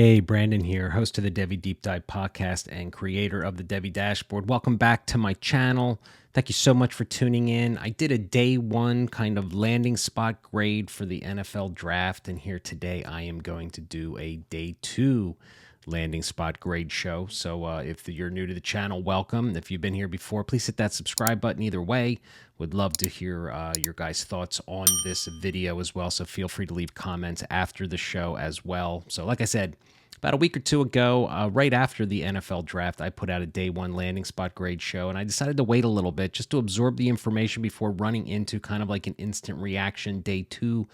Hey, Brandon here, host of the Devy Deep Dive podcast and creator of the Devy Dashboard. Welcome back to my channel. Thank you so much for tuning in. I did a day one kind of landing spot grade for the NFL draft, and here today I am going to do a day two landing spot grade show. So if you're new to the channel, welcome. If you've been here before, please hit that subscribe button either way. Would love to hear your guys' thoughts on this video as well. So feel free to leave comments after the show as well. So like I said, about a week or two ago, right after the NFL draft, I put out a day one landing spot grade show, and I decided to wait a little bit just to absorb the information before running into kind of like an instant reaction day two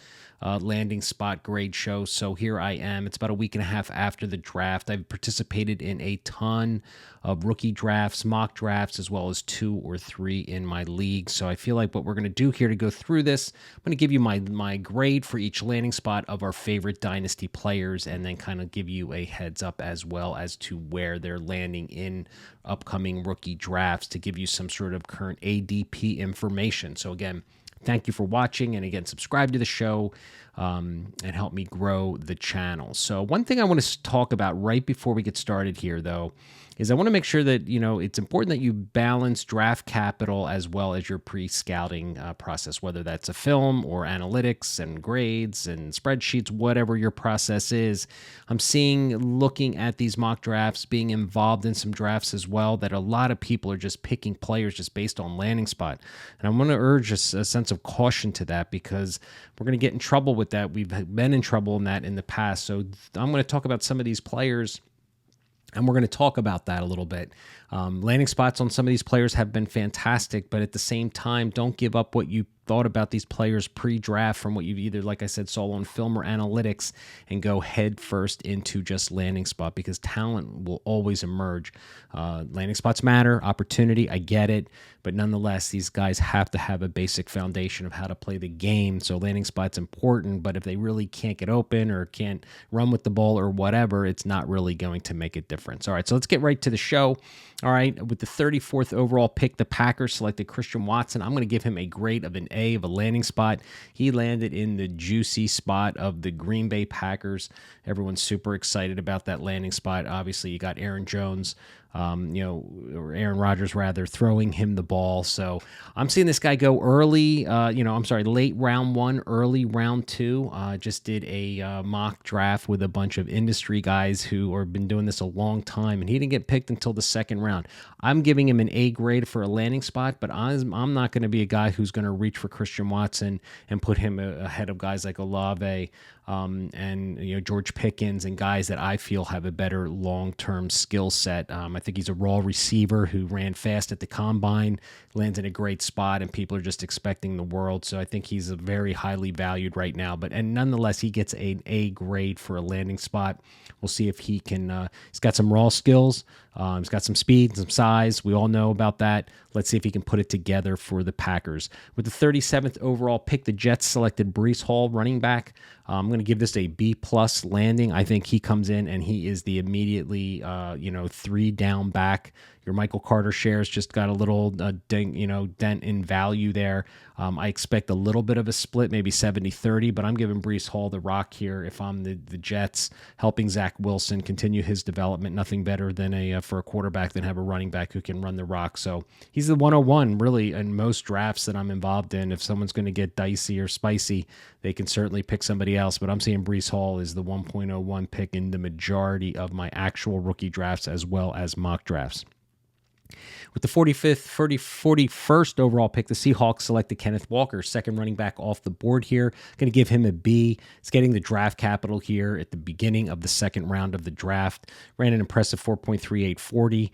landing spot grade show. So here I am. It's about a week and a half after the draft. I've participated in a ton of rookie drafts, mock drafts, as well as 2 or 3 in my league. So I feel like what we're going to do here to go through this, I'm going to give you my grade for each landing spot of our favorite dynasty players, and then kind of give you a heads up as well as to where they're landing in upcoming rookie drafts to give you some sort of current ADP information. So again, thank you for watching, and again, subscribe to the show and help me grow the channel. So one thing I want to talk about right before we get started here, though, is I want to make sure that, it's important that you balance draft capital as well as your pre-scouting process, whether that's a film or analytics and grades and spreadsheets, whatever your process is. I'm looking at these mock drafts, being involved in some drafts as well, that a lot of people are just picking players just based on landing spot. And I want to urge a sense of caution to that, because we're going to get in trouble with that. We've been in trouble in that in the past. So I'm going to talk about some of these players, and we're going to talk about that a little bit. Landing spots on some of these players have been fantastic, but at the same time, don't give up what you thought about these players pre-draft from what you've either, like I said, saw on film or analytics, and go head first into just landing spot, because talent will always emerge. Landing spots matter, opportunity, I get it, but nonetheless, these guys have to have a basic foundation of how to play the game. So landing spot's important, but if they really can't get open or can't run with the ball or whatever, it's not really going to make a difference. All right, so let's get right to the show. All right, with the 34th overall pick, the Packers selected Christian Watson. I'm going to give him a grade of an A, of a landing spot. He landed in the juicy spot of the Green Bay Packers. Everyone's super excited about that landing spot. Obviously, you got Aaron Jones, or Aaron Rodgers rather, throwing him the ball. So I'm seeing this guy go early, late round 1, early round 2. Just did a mock draft with a bunch of industry guys who have been doing this a long time, and he didn't get picked until the second round. I'm giving him an A grade for a landing spot, but I'm not going to be a guy who's going to reach for Christian Watson and put him ahead of guys like Olave and George Pickens and guys that I feel have a better long-term skill set. I think he's a raw receiver who ran fast at the combine, lands in a great spot, and people are just expecting the world. So I think he's a very highly valued right now. And nonetheless, he gets an A grade for a landing spot. We'll see if he can. He's got some raw skills. He's got some speed, some size. We all know about that. Let's see if he can put it together for the Packers. With the 37th overall pick, the Jets selected Breece Hall, running back. I'm going to give this a B+ landing. I think he comes in and he is the immediately, 3 down back. Your Michael Carter shares just got a little dent in value there. I expect a little bit of a split, maybe 70-30, but I'm giving Breece Hall the rock here if I'm the Jets, helping Zach Wilson continue his development. Nothing better than for a quarterback than have a running back who can run the rock. So he's the 101 really in most drafts that I'm involved in. If someone's going to get dicey or spicy, they can certainly pick somebody else, but I'm seeing Breece Hall is the 1.01 pick in the majority of my actual rookie drafts as well as mock drafts. With the 41st overall pick, the Seahawks selected Kenneth Walker, second running back off the board here. Going to give him a B. It's getting the draft capital here at the beginning of the second round of the draft. Ran an impressive 4.3840.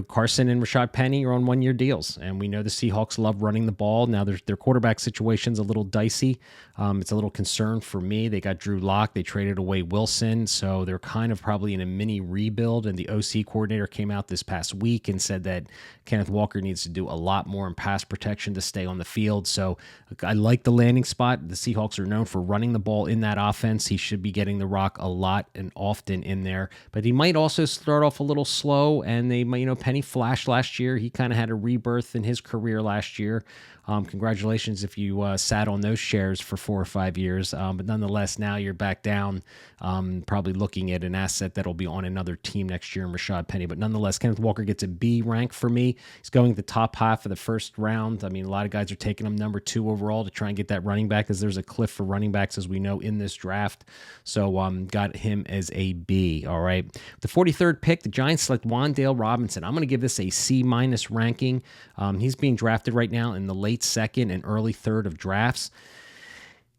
Carson and Rashad Penny are on 1-year deals, and we know the Seahawks love running the ball. Now their quarterback situation's a little dicey. It's a little concern for me. They got Drew Lock. They traded away Wilson, so they're kind of probably in a mini rebuild, and the OC coordinator came out this past week week and said that Kenneth Walker needs to do a lot more in pass protection to stay on the field. So I like the landing spot. The Seahawks are known for running the ball in that offense. He should be getting the rock a lot and often in there, but he might also start off a little slow. And they might, Penny flashed last year. He kind of had a rebirth in his career last year. Congratulations if you sat on those shares for 4 or 5 years. But nonetheless, now you're back down, probably looking at an asset that'll be on another team next year in Rashad Penny. But nonetheless, Kenneth Walker gets a B rank for me. He's going the top half of the first round. I mean, a lot of guys are taking him number 2 overall to try and get that running back, as there's a cliff for running backs, as we know, in this draft. So got him as a B. All right. The 43rd pick, the Giants select Wan'Dale Robinson. I'm going to give this a C- ranking. He's being drafted right now in the late second and early third of drafts.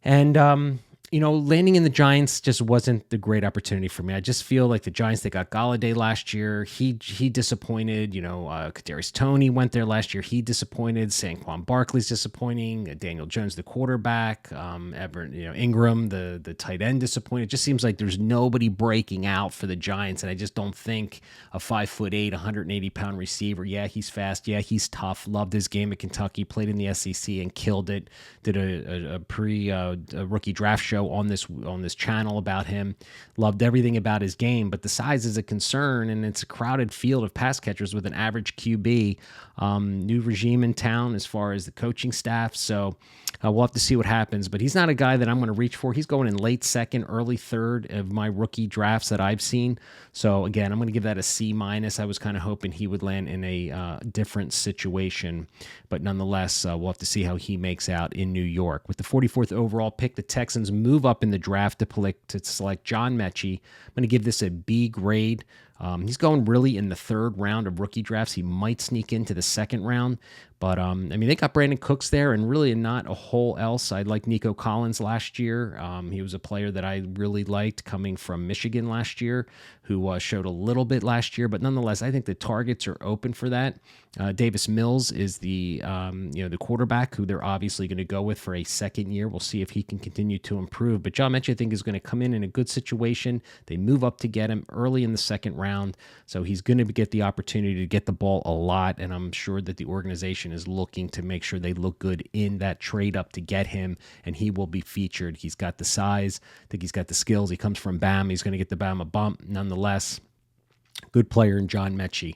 And, landing in the Giants just wasn't the great opportunity for me. I just feel like the Giants, they got Galladay last year. He disappointed. Kadarius Toney went there last year. He disappointed. Saquon Barkley's disappointing. Daniel Jones, the quarterback. Ingram, the tight end, disappointed. It just seems like there's nobody breaking out for the Giants, and I just don't think a 5'8", 180-pound receiver. Yeah, he's fast. Yeah, he's tough. Loved his game at Kentucky. Played in the SEC and killed it. Did a rookie draft show on this channel about him. Loved everything about his game, but the size is a concern, and it's a crowded field of pass catchers with an average QB. New regime in town as far as the coaching staff, so we'll have to see what happens. But he's not a guy that I'm going to reach for. He's going in late second, early third of my rookie drafts that I've seen. So again, I'm going to give that a C-. I was kind of hoping he would land in a different situation, but nonetheless, we'll have to see how he makes out in New York. With the 44th overall pick, the Texans move up in the draft to select John Mechie. I'm going to give this a B grade. He's going really in the third round of rookie drafts. He might sneak into the second round, but they got Brandon Cooks there and really not a whole else. I liked Nico Collins last year. He was a player that I really liked coming from Michigan last year, who showed a little bit last year, but nonetheless, I think the targets are open for that. Davis Mills is the quarterback who they're obviously going to go with for a second year. We'll see if he can continue to improve. But John Mechie, I think, is going to come in a good situation. They move up to get him early in the second round, so he's going to get the opportunity to get the ball a lot, and I'm sure that the organization is looking to make sure they look good in that trade up to get him, and he will be featured. He's got the size. I think he's got the skills. He comes from Bama. He's going to get the Bama bump. Nonetheless, good player in John Mechie.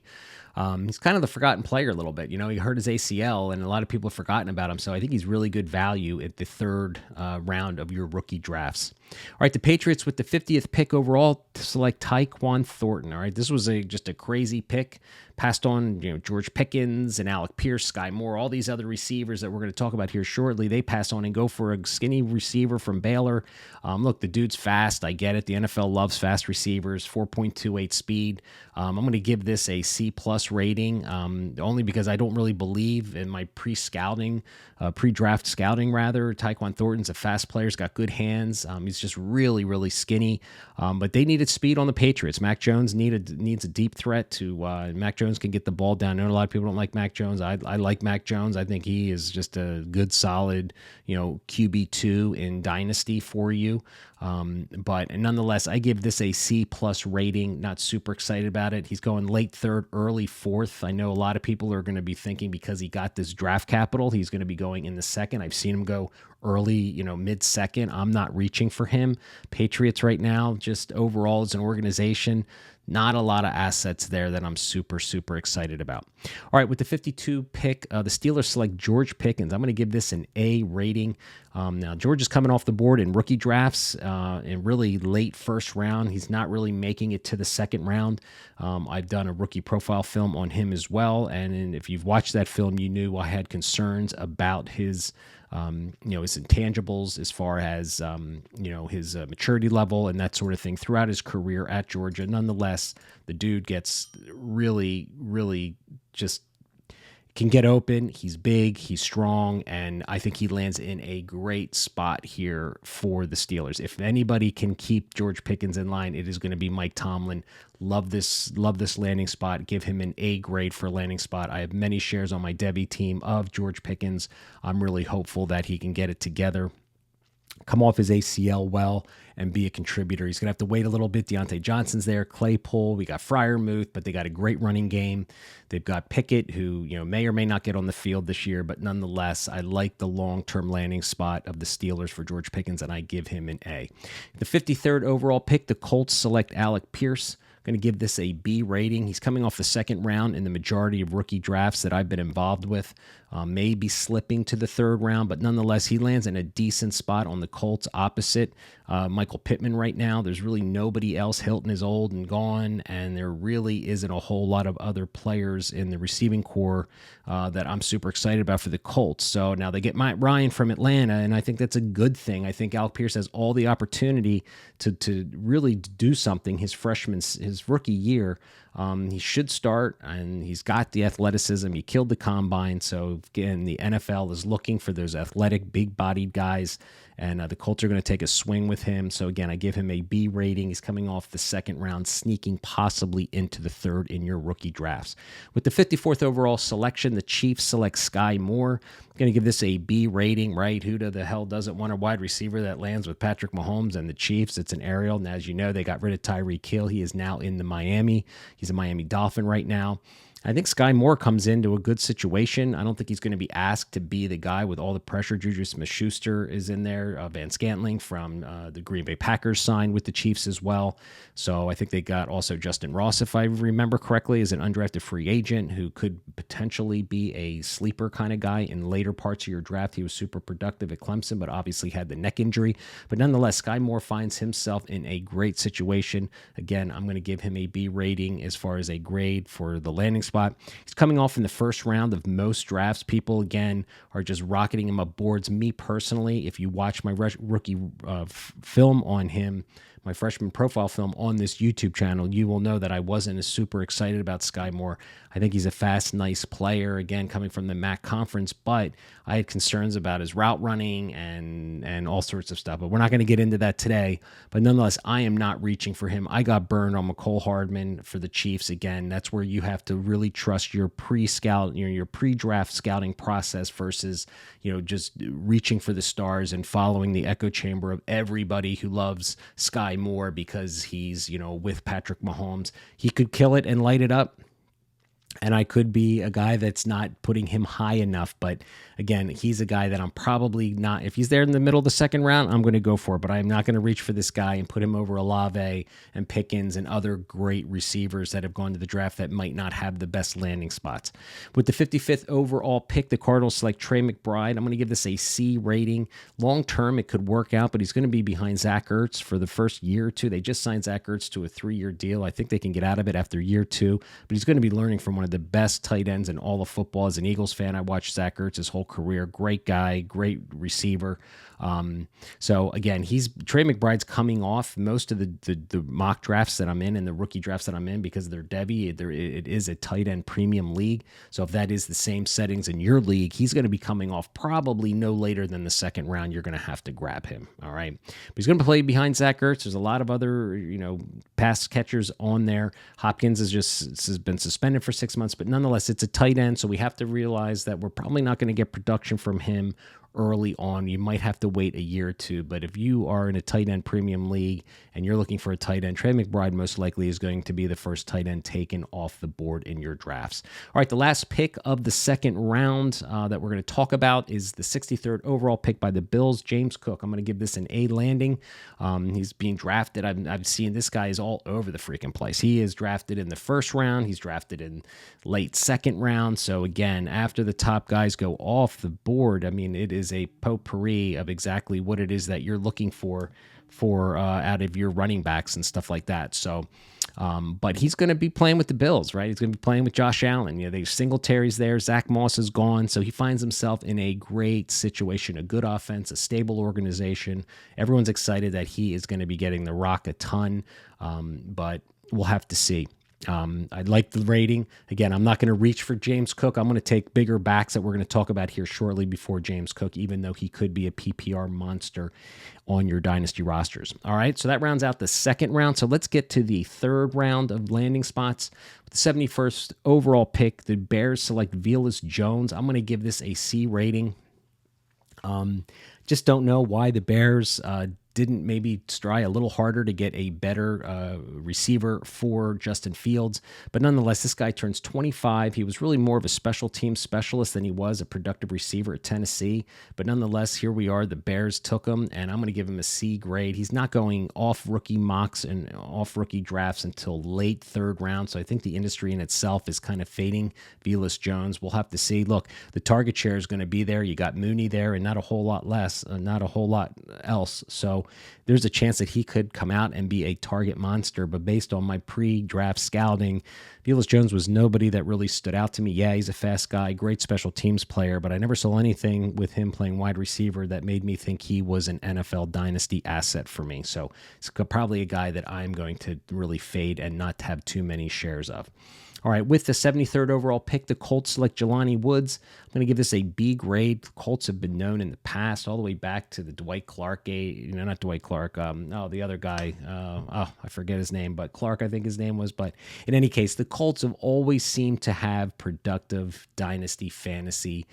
He's kind of the forgotten player a little bit. He hurt his ACL, and a lot of people have forgotten about him. So I think he's really good value at the third round of your rookie drafts. All right, the Patriots with the 50th pick overall to select Tyquan Thornton. All right, this was just a crazy pick. Passed on, George Pickens and Alec Pierce, Sky Moore, all these other receivers that we're going to talk about here shortly. They pass on and go for a skinny receiver from Baylor. Look, the dude's fast. I get it. The NFL loves fast receivers. 4.28 speed. I'm going to give this a C+ rating, only because I don't really believe in my pre-draft scouting rather. Tyquan Thornton's a fast player. He's got good hands. He's just really, really skinny. But they needed speed on the Patriots. Mac Jones needs a deep threat to Mac Jones can get the ball down. I know a lot of people don't like Mac Jones. I like Mac Jones. I think he is just a good, solid, QB2 in Dynasty for you. But nonetheless, I give this a C+ rating. Not super excited about it. He's going late third, early fourth. I know a lot of people are going to be thinking because he got this draft capital, he's going to be going in the second. I've seen him go early, mid-second. I'm not reaching for him. Patriots right now, just overall as an organization, not a lot of assets there that I'm super, super excited about. All right, with the 52 pick, the Steelers select George Pickens. I'm going to give this an A rating. Now, George is coming off the board in rookie drafts in really late first round. He's not really making it to the second round. I've done a rookie profile film on him as well, and if you've watched that film, you knew I had concerns about his his intangibles as far as, his maturity level and that sort of thing throughout his career at Georgia. Nonetheless, the dude gets really, really just can get open. He's big, he's strong, and I think he lands in a great spot here for the Steelers. If anybody can keep George Pickens in line, it is going to be Mike Tomlin. Love this landing spot. Give him an A grade for landing spot. I have many shares on my Devy team of George Pickens. I'm really hopeful that he can get it together. come off his ACL well and be a contributor. He's going to have to wait a little bit. Deontay Johnson's there, Claypool. We got Freiermuth, but they got a great running game. They've got Pickett, who may or may not get on the field this year, but nonetheless, I like the long-term landing spot of the Steelers for George Pickens, and I give him an A. The 53rd overall pick, the Colts select Alec Pierce. Going to give this a B rating. He's coming off the second round in the majority of rookie drafts that I've been involved with. Maybe slipping to the third round, but nonetheless, he lands in a decent spot on the Colts opposite Michael Pittman right now. There's really nobody else. Hilton is old and gone, and there really isn't a whole lot of other players in the receiving core that I'm super excited about for the Colts. So now they get Matt Ryan from Atlanta, and I think that's a good thing. I think Alec Pierce has all the opportunity to really do something his rookie year. He should start, and he's got the athleticism. He killed the combine. So, again, the NFL is looking for those athletic, big-bodied guys, and the Colts are going to take a swing with him. So, again, I give him a B rating. He's coming off the second round, sneaking possibly into the third in your rookie drafts. With the 54th overall selection, the Chiefs select Sky Moore. I'm going to give this a B rating, right? Who the hell doesn't want a wide receiver that lands with Patrick Mahomes and the Chiefs? It's an aerial. And as you know, they got rid of Tyreek Hill. He is now in the Miami. He's a Miami Dolphin right now. I think Sky Moore comes into a good situation. I don't think he's going to be asked to be the guy with all the pressure. Juju Smith-Schuster is in there. Van Scantling from the Green Bay Packers signed with the Chiefs as well. So I think they got also Justin Ross, if I remember correctly, as an undrafted free agent who could potentially be a sleeper kind of guy in later parts of your draft. He was super productive at Clemson, but obviously had the neck injury. But nonetheless, Sky Moore finds himself in a great situation. Again, I'm going to give him a B rating as far as a grade for the landing spot. He's coming off in the first round of most drafts. People, again, are just rocketing him up boards. Me personally, if you watch my rookie film on him, my freshman profile film on this YouTube channel, you will know that I wasn't as super excited about Sky Moore. I think he's a fast, nice player, again, coming from the MAC conference, but I had concerns about his route running and all sorts of stuff. But we're not going to get into that today. But nonetheless, I am not reaching for him. I got burned on McCole Hardman for the Chiefs. Again, that's where you have to really trust your pre-scout, your pre-draft scouting process versus, just reaching for the stars and following the echo chamber of everybody who loves Sky Moore because he's, with Patrick Mahomes. He could kill it and light it up. And I could be a guy that's not putting him high enough. But again, he's a guy that I'm probably not. If he's there in the middle of the second round, I'm going to go for it. But I'm not going to reach for this guy and put him over Olave and Pickens and other great receivers that have gone to the draft that might not have the best landing spots. With the 55th overall pick, the Cardinals select Trey McBride. I'm going to give this a C rating. Long term, it could work out, but he's going to be behind Zach Ertz for the first year or two. They just signed Zach Ertz to a 3-year deal. I think they can get out of it after year 2, but he's going to be learning from one of the best tight ends in all of football. As an Eagles fan, I watched Zach Ertz his whole career. Great guy, great receiver. So again, Trey McBride's coming off most of the mock drafts that I'm in and the rookie drafts that I'm in because they're Devy. It is a tight end premium league. So if that is the same settings in your league, he's going to be coming off probably no later than the second round. You're going to have to grab him. All right. But he's going to play behind Zach Ertz. There's a lot of other, pass catchers on there. Hopkins has been suspended for 6 months, but nonetheless, it's a tight end. So we have to realize that we're probably not going to get production from him early on. You might have to wait a year or two, but if you are in a tight end premium league and you're looking for a tight end, Trey McBride most likely is going to be the first tight end taken off the board in your drafts. All right, the last pick of the second round that we're going to talk about is the 63rd overall pick by the Bills, James Cook. I'm going to give this an A landing. He's being drafted. I've seen this guy is all over the freaking place. He is drafted in the first round. He's drafted in late second round. So again, after the top guys go off the board, it is a potpourri of exactly what it is that you're looking for out of your running backs and stuff like that. So, but he's going to be playing with the Bills, right? He's going to be playing with Josh Allen. They Singletary's there. Zach Moss is gone. So he finds himself in a great situation, a good offense, a stable organization. Everyone's excited that he is going to be getting the rock a ton, but we'll have to see. I like the rating. Again, I'm not going to reach for James Cook. I'm going to take bigger backs that we're going to talk about here shortly before James Cook, even though he could be a PPR monster on your dynasty rosters. All right, so that rounds out the second round. So let's get to the third round of landing spots. With the 71st overall pick, the Bears select Velus Jones. I'm going to give this a C rating. Just don't know why the Bears didn't maybe try a little harder to get a better receiver for Justin Fields. But nonetheless, this guy turns 25. He was really more of a special team specialist than he was a productive receiver at Tennessee. But nonetheless, here we are. The Bears took him, and I'm going to give him a C grade. He's not going off rookie mocks and off rookie drafts until late third round. So I think the industry in itself is kind of fading Velus Jones. We'll have to see. Look, the target share is going to be there. You got Mooney there, and not a whole lot less, not a whole lot else. So there's a chance that he could come out and be a target monster. But based on my pre-draft scouting, Velus Jones was nobody that really stood out to me. Yeah, he's a fast guy, great special teams player, but I never saw anything with him playing wide receiver that made me think he was an NFL dynasty asset for me. So it's probably a guy that I'm going to really fade and not have too many shares of. All right, with the 73rd overall pick, the Colts select Jelani Woods. I'm going to give this a B grade. The Colts have been known in the past, all the way back to the Dwight Clark, not Dwight Clark, the other guy, I forget his name, but Clark, I think his name was. But in any case, the Colts have always seemed to have productive dynasty fantasy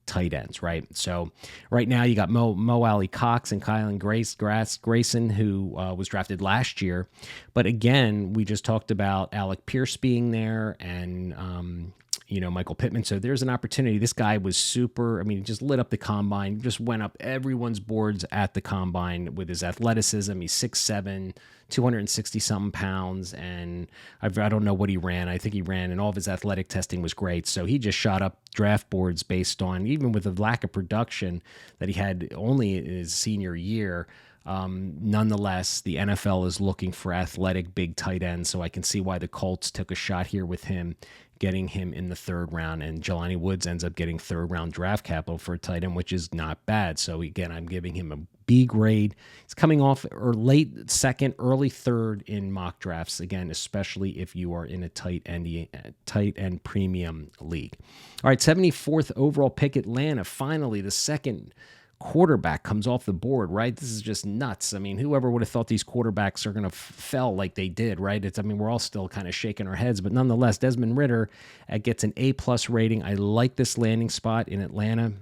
tight ends, right? So right now you got Mo Alley Cox and Kylan Grayson, who was drafted last year. But again, we just talked about Alec Pierce being there and, Michael Pittman. So there's an opportunity. This guy was super. I mean, he just lit up the combine, just went up everyone's boards at the combine with his athleticism. He's 6'7", 260-something pounds, and I don't know what he ran. I think he ran, and all of his athletic testing was great. So he just shot up draft boards based on, even with the lack of production that he had only in his senior year. Nonetheless, the NFL is looking for athletic big tight ends, so I can see why the Colts took a shot here with him, getting him in the third round, and Jelani Woods ends up getting third round draft capital for a tight end, which is not bad. So again, I'm giving him a B grade. It's coming off or late second, early third in mock drafts, again, especially if you are in a tight end premium league. All right, 74th overall pick, Atlanta. Finally, the second quarterback comes off the board, right? This is just nuts. I mean, whoever would have thought these quarterbacks are going to fell like they did, right? We're all still kind of shaking our heads, but nonetheless, Desmond Ridder gets an A+ rating. I like this landing spot in Atlanta.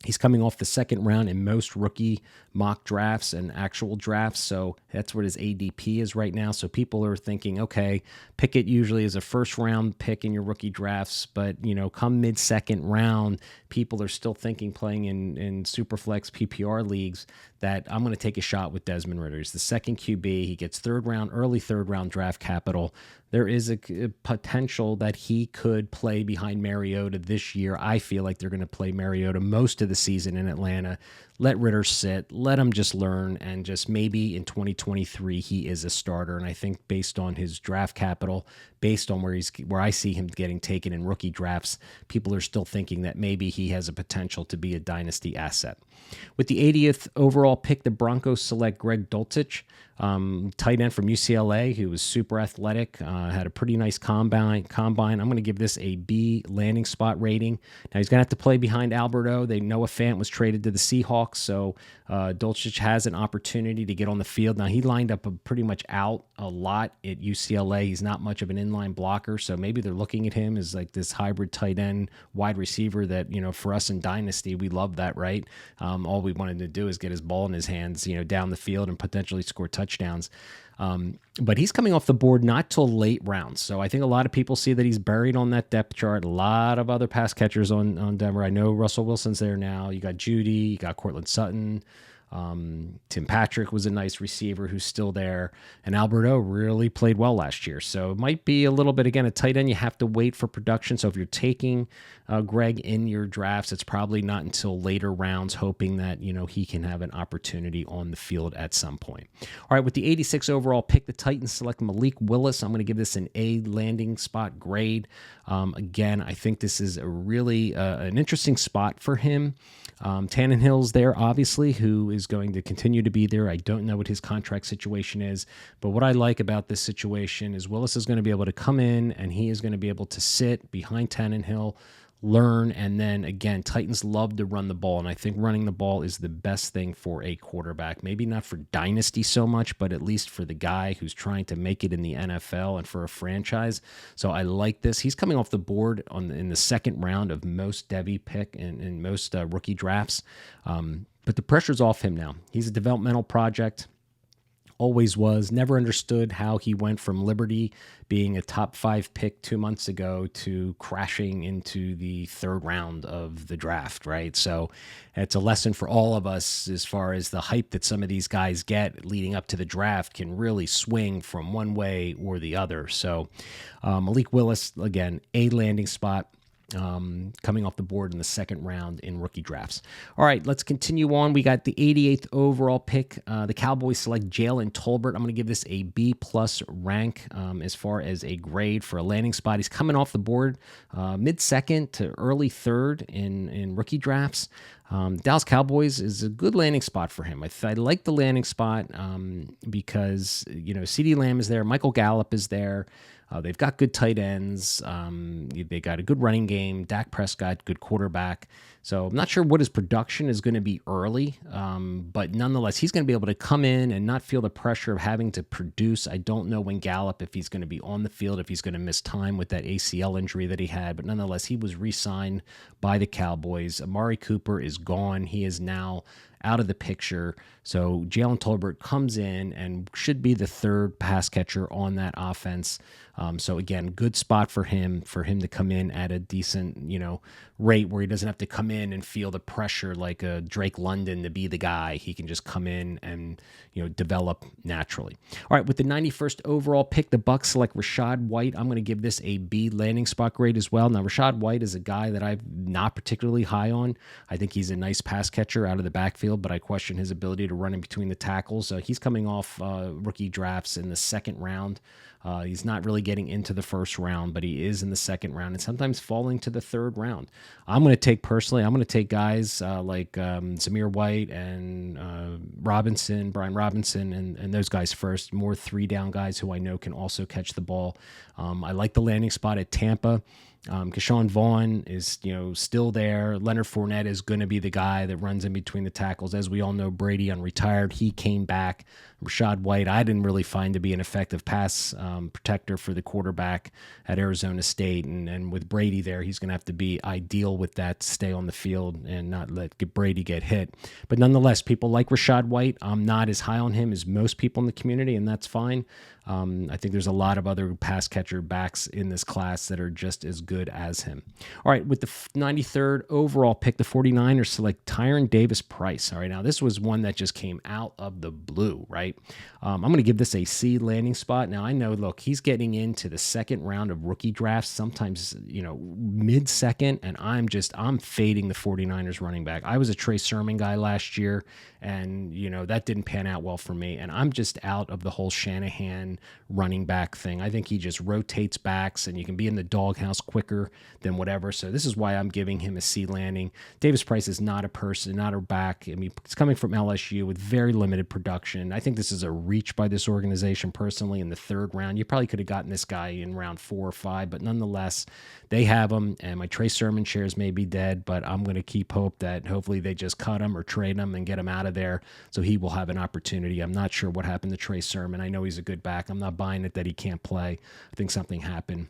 He's coming off the second round in most rookie mock drafts and actual drafts, so that's what his ADP is right now. So people are thinking, okay, Pickett usually is a first-round pick in your rookie drafts, but, come mid-second round, people are still thinking, playing in Superflex PPR leagues, that I'm going to take a shot with Desmond Ridder. He's the second QB. He gets early third-round draft capital. There is a potential that he could play behind Mariota this year. I feel like they're going to play Mariota most of the season in Atlanta. Let Ridder sit, let him just learn, and just maybe in 2023 he is a starter. And I think based on his draft capital, based on where I see him getting taken in rookie drafts, people are still thinking that maybe he has a potential to be a dynasty asset. With the 80th overall pick, the Broncos select Greg Dulcich, tight end from UCLA, who was super athletic, had a pretty nice combine. I'm going to give this a B landing spot rating. Now he's going to have to play behind Alberto. Noah Fant was traded to the Seahawks, so Dulcich has an opportunity to get on the field. Now he lined up pretty much out a lot at UCLA. He's not much of an inline blocker, so maybe they're looking at him as like this hybrid tight end wide receiver that, for us in Dynasty, we love that, right? All we wanted to do is get his ball in his hands, down the field and potentially score touchdowns. But he's coming off the board not till late rounds. So I think a lot of people see that he's buried on that depth chart. A lot of other pass catchers on Denver. I know Russell Wilson's there now. You got Judy, you got Cortland Sutton. Tim Patrick was a nice receiver who's still there, and Alberto really played well last year. So it might be a little bit, again, a tight end. You have to wait for production. So if you're taking Greg in your drafts, it's probably not until later rounds, hoping that, he can have an opportunity on the field at some point. All right, with the 86 overall pick, the Titans select Malik Willis. I'm going to give this an A landing spot grade. Again, I think this is a really an interesting spot for him. Tannehill's there, obviously, who is going to continue to be there. I don't know what his contract situation is, but what I like about this situation is Willis is going to be able to come in and he is going to be able to sit behind Tannehill, learn. And then again, Titans love to run the ball, and I think running the ball is the best thing for a quarterback. Maybe not for dynasty so much, but at least for the guy who's trying to make it in the NFL and for a franchise. So I like this. He's coming off the board in the second round of most Devy pick and most rookie drafts. But the pressure's off him now. He's a developmental project. Always was. Never understood how he went from Liberty being a top 5 pick 2 months ago to crashing into the third round of the draft, right? So it's a lesson for all of us as far as the hype that some of these guys get leading up to the draft can really swing from one way or the other. So Malik Willis, again, a landing spot. Coming off the board in the second round in rookie drafts. All right, let's continue on. We got the 88th overall pick. The Cowboys select Jalen Tolbert. I'm going to give this a B+ rank as far as a grade for a landing spot. He's coming off the board mid-second to early third in rookie drafts. Dallas Cowboys is a good landing spot for him. I like the landing spot because, CeeDee Lamb is there. Michael Gallup is there. They've got good tight ends. They got a good running game. Dak Prescott, good quarterback. So I'm not sure what his production is going to be early, but nonetheless, he's going to be able to come in and not feel the pressure of having to produce. I don't know when Gallup, if he's going to be on the field, if he's going to miss time with that ACL injury that he had, but nonetheless, he was re-signed by the Cowboys. Amari Cooper is gone. He is now out of the picture. So Jalen Tolbert comes in and should be the third pass catcher on that offense. So again, good spot for him to come in at a decent, rate where he doesn't have to come in and feel the pressure like a Drake London to be the guy. He can just come in and, develop naturally. All right, with the 91st overall pick, the Bucs select Rachaad White. I'm going to give this a B landing spot grade as well. Now, Rachaad White is a guy that I'm not particularly high on. I think he's a nice pass catcher out of the backfield, but I question his ability to run in between the tackles. He's coming off rookie drafts in the second round. He's not really getting into the first round, but he is in the second round and sometimes falling to the third round. I'm going to take guys like Zamir White and Brian Robinson, and those guys first, more 3-down guys who I know can also catch the ball. I like the landing spot at Tampa. Keshawn Vaughn is, still there. Leonard Fournette is going to be the guy that runs in between the tackles. As we all know, Brady unretired. He came back. Rachaad White, I didn't really find to be an effective pass protector for the quarterback at Arizona State. And with Brady there, he's going to have to be ideal with that, stay on the field and not let Brady get hit. But nonetheless, people like Rachaad White. I'm not as high on him as most people in the community, and that's fine. I think there's a lot of other pass catcher backs in this class that are just as good as him. All right, with the 93rd overall pick, the 49ers select Tyron Davis-Price. All right, now this was one that just came out of the blue, right? I'm going to give this a C landing spot. Now, I know, look, he's getting into the second round of rookie drafts, sometimes, mid-second, and I'm fading the 49ers running back. I was a Trey Sermon guy last year, and, that didn't pan out well for me, and I'm just out of the whole Shanahan running back thing. I think he just rotates backs, and you can be in the doghouse quicker than whatever, so this is why I'm giving him a C landing. Davis-Price is not a person, not a back. I mean, it's coming from LSU with very limited production. I think this is a reach by this organization personally in the third round. You probably could have gotten this guy in round 4 or 5, but nonetheless, they have him, and my Trey Sermon shares may be dead, but I'm going to keep hope that hopefully they just cut him or trade him and get him out of there so he will have an opportunity. I'm not sure what happened to Trey Sermon. I know he's a good back. I'm not buying it that he can't play. I think something happened.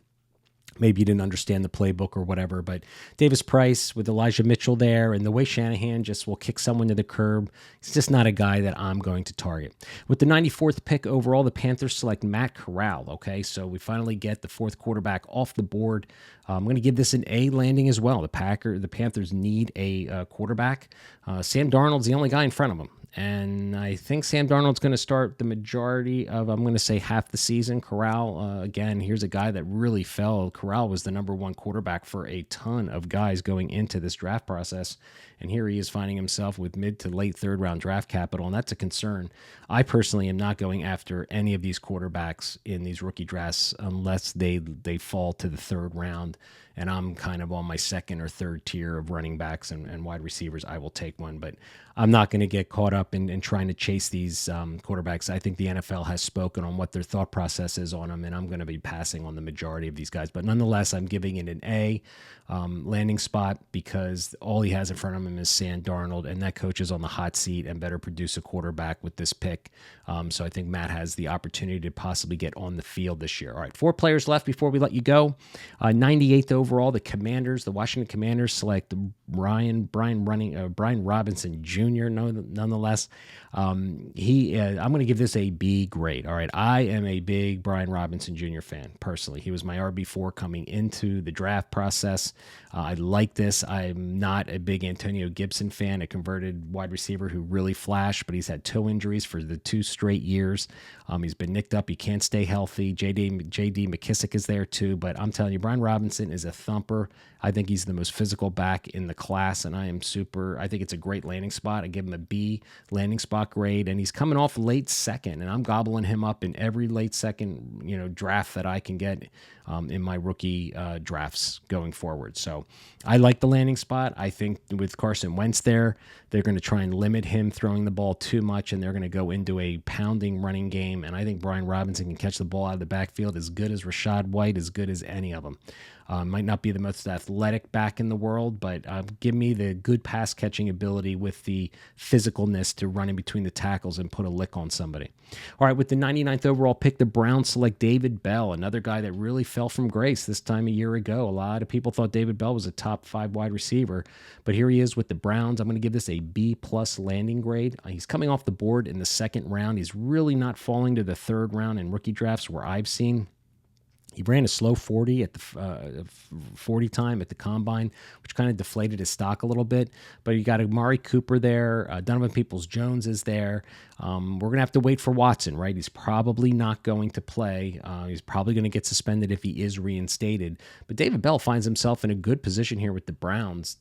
Maybe you didn't understand the playbook or whatever, but Davis-Price with Elijah Mitchell there and the way Shanahan just will kick someone to the curb, he's just not a guy that I'm going to target. With the 94th pick overall, the Panthers select Matt Corral, okay? So we finally get the fourth quarterback off the board. I'm going to give this an A landing as well. The Panthers need a quarterback. Sam Darnold's the only guy in front of them. And I think Sam Darnold's going to start the majority of, I'm going to say half the season. Corral, again, here's a guy that really fell. Corral was the number one quarterback for a ton of guys going into this draft process. And here he is finding himself with mid to late third round draft capital. And that's a concern. I personally am not going after any of these quarterbacks in these rookie drafts unless they fall to the third round. And I'm kind of on my second or third tier of running backs and wide receivers. I will take one, but I'm not going to get caught up up and trying to chase these quarterbacks. I think the NFL has spoken on what their thought process is on them, and I'm going to be passing on the majority of these guys. But nonetheless, I'm giving it an A landing spot because all he has in front of him is Sam Darnold, and that coach is on the hot seat and better produce a quarterback with this pick. So I think Matt has the opportunity to possibly get on the field this year. All right, 4 players left before we let you go. 98th overall, the Washington Commanders select Brian Robinson Jr. Nonetheless, I'm going to give this a B grade. All right, I am a big Brian Robinson Jr. fan personally. He was my RB4 coming into the draft process. I like this. I'm not a big Antonio Gibson fan, a converted wide receiver who really flashed, but he's had toe injuries for the 2 straight years. He's been nicked up. He can't stay healthy. J.D. McKissick is there too, but I'm telling you, Brian Robinson is a thumper. I think he's the most physical back in the class, and I think it's a great landing spot. I give him a B landing spot grade, and he's coming off late second, and I'm gobbling him up in every late second, draft that I can get in my rookie drafts going forward. So I like the landing spot. I think with Carson Wentz there, they're going to try and limit him throwing the ball too much, and they're going to go into a pounding running game. And I think Brian Robinson can catch the ball out of the backfield as good as Rachaad White, as good as any of them. Might not be the most athletic back in the world, but give me the good pass catching ability with the physicalness to run in between the tackles and put a lick on somebody. All right, with the 99th overall pick, the Browns select David Bell, another guy that really fell from grace this time a year ago. A lot of people thought David Bell was a top 5 wide receiver, but here he is with the Browns. I'm going to give this a B+ landing grade. He's coming off the board in the 2nd round. He's really not falling to the 3rd round in rookie drafts where I've seen. He ran a slow 40 at the 40 time at the combine, which kind of deflated his stock a little bit. But you got Amari Cooper there. Donovan Peoples-Jones is there. We're going to have to wait for Watson, right? He's probably not going to play. He's probably going to get suspended if he is reinstated. But David Bell finds himself in a good position here with the Browns.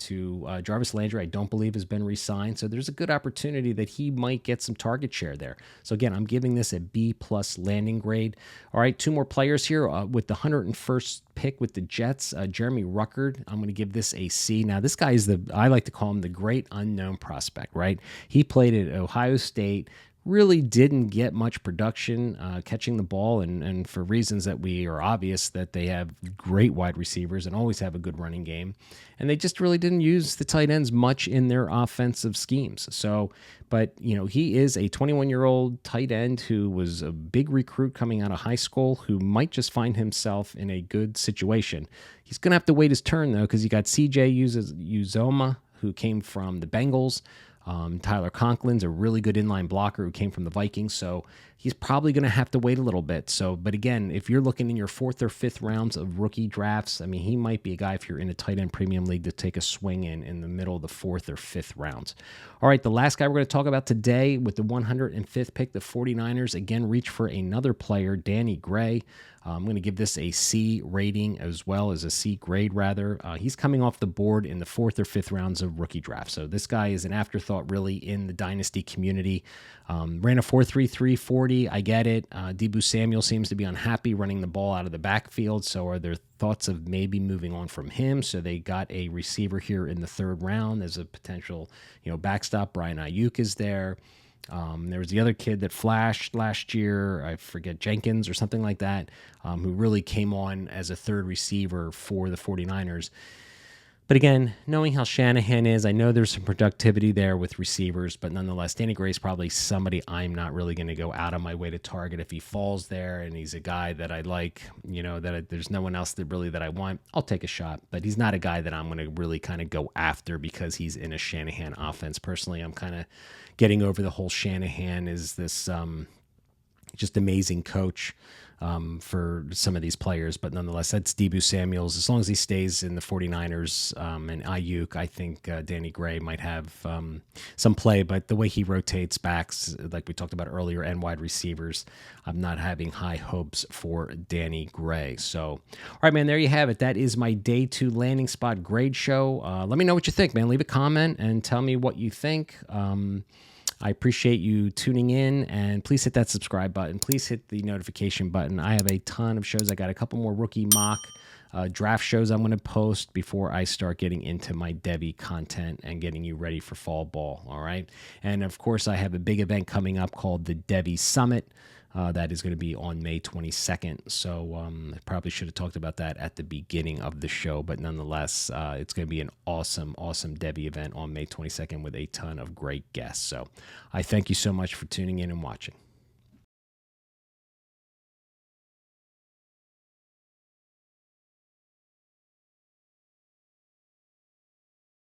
Jarvis Landry, I don't believe, has been re-signed. So there's a good opportunity that he might get some target share there. So again, I'm giving this a B+ landing grade. All right, 2 more players here with the 101st pick with the Jets, Jeremy Ruckert. I'm going to give this a C. Now, this guy is I like to call him the great unknown prospect, right? He played at Ohio State, really didn't get much production catching the ball, and for reasons that are obvious, that they have great wide receivers and always have a good running game, and they just really didn't use the tight ends much in their offensive schemes. So, but he is a 21-year-old tight end who was a big recruit coming out of high school who might just find himself in a good situation. He's going to have to wait his turn, though, because you got C.J. Uzoma, who came from the Bengals. Tyler Conklin's a really good inline blocker who came from the Vikings, so he's probably going to have to wait a little bit. So, but again, if you're looking in your 4th or 5th rounds of rookie drafts, I mean, he might be a guy if you're in a tight end premium league to take a swing in the middle of the 4th or 5th rounds. All right, the last guy we're going to talk about today with the 105th pick, the 49ers, again, reach for another player, Danny Gray. I'm going to give this a C rating as well as a C grade, rather. He's coming off the board in the 4th or 5th rounds of rookie draft. So this guy is an afterthought really in the dynasty community. Ran a 4.33 40. I get it. Deebo Samuel seems to be unhappy running the ball out of the backfield. So are there thoughts of maybe moving on from him? So they got a receiver here in the 3rd round as a potential, backstop. Brian Ayuk is there. There was the other kid that flashed last year, I forget, Jenkins or something like that, who really came on as a 3rd receiver for the 49ers. But again, knowing how Shanahan is, I know there's some productivity there with receivers, but nonetheless, Danny Gray is probably somebody I'm not really going to go out of my way to target. If he falls there and he's a guy that I like, there's no one else that I want, I'll take a shot. But he's not a guy that I'm going to really kind of go after because he's in a Shanahan offense. Personally, I'm kind of getting over the whole Shanahan is this just amazing coach for some of these players, but nonetheless, that's Deebo Samuels. As long as he stays in the 49ers and Ayuk, I think Danny Gray might have some play, but the way he rotates backs, like we talked about earlier, and wide receivers, I'm not having high hopes for Danny Gray. So, all right, man, there you have it. That is my day 2 landing spot grade show. Let me know what you think, man. Leave a comment and tell me what you think. I appreciate you tuning in, and please hit that subscribe button. Please hit the notification button. I have a ton of shows. I got a couple more rookie mock draft shows I'm going to post before I start getting into my Devy content and getting you ready for fall ball. All right. And of course, I have a big event coming up called the Devy Summit. That is going to be on May 22nd. So I probably should have talked about that at the beginning of the show. But nonetheless, it's going to be an awesome, awesome Devy event on May 22nd with a ton of great guests. So I thank you so much for tuning in and watching.